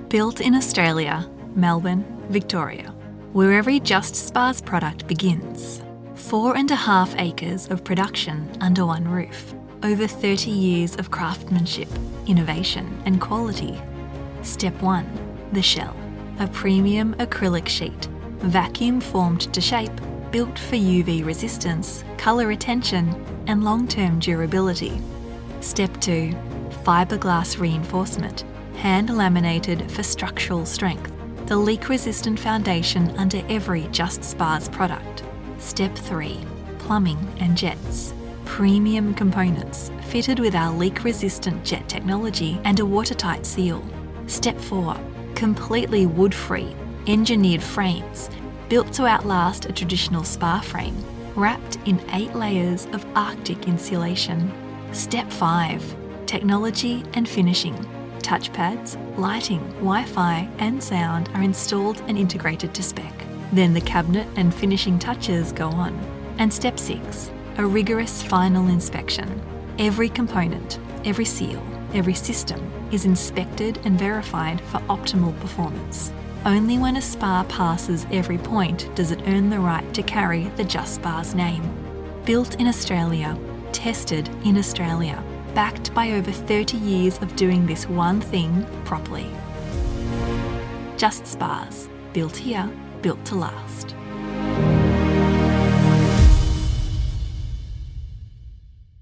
Built in Australia, Melbourne, Victoria, where every Just Spas product begins. 4.5 acres of production under one roof. Over 30 years of craftsmanship, innovation and quality. Step 1. The shell. A premium acrylic sheet, vacuum formed to shape, built for UV resistance, colour retention and long-term durability. Step 2. Fibreglass reinforcement, hand laminated for structural strength. The leak-resistant foundation under every Just Spas product. Step 3. Plumbing and jets. Premium components fitted with our leak-resistant jet technology and a watertight seal. Step 4. Completely wood-free, engineered frames built to outlast a traditional spa frame, wrapped in 8 layers of Arctic insulation. Step 5. Technology and finishing. Touchpads, lighting, Wi-Fi and sound are installed and integrated to spec. Then the cabinet and finishing touches go on. And step 6. A rigorous final inspection. Every component, every seal, every system is inspected and verified for optimal performance. Only when a spa passes every point does it earn the right to carry the Just Spas name. Built in Australia, tested in Australia, backed by over 30 years of doing this one thing properly. Just Spas, built here, built to last.